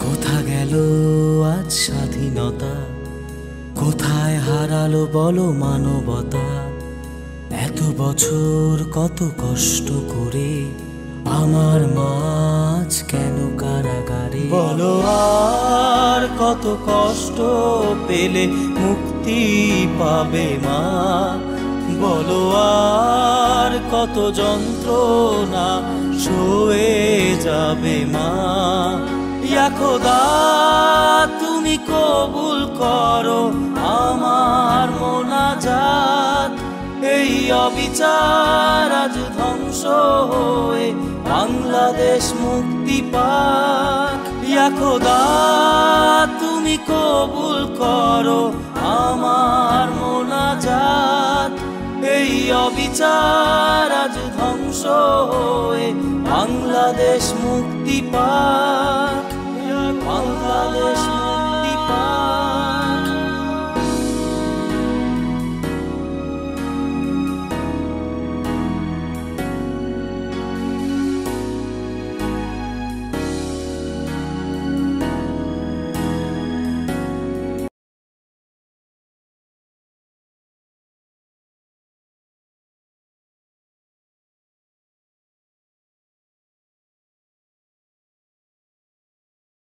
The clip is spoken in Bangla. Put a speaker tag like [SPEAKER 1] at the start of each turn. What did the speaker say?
[SPEAKER 1] কোথা গেল আজ স্বাধীনতা, কোথায় হারালো বলো মানবতা? এত বছর কত কষ্ট করে আমার মাছ কেন কারাগারে? বলো আর কত কষ্ট পেলে মুক্তি পাবে মা? বলো আর কত যন্ত্রণা সয়ে যাবে মা? ইয়া খোদা তুমি কবুল করো আমার মোনাজাত, এই অবিচার আজ ধ্বংস হয়ে বাংলাদেশ মুক্তি পাক। ইয়া খোদা তুমি কবুল করো আমার মোনাজাত, এই অবিচার আজ ধ্বংস হয়ে বাংলাদেশ মুক্তি পাক। বাংলাদেশ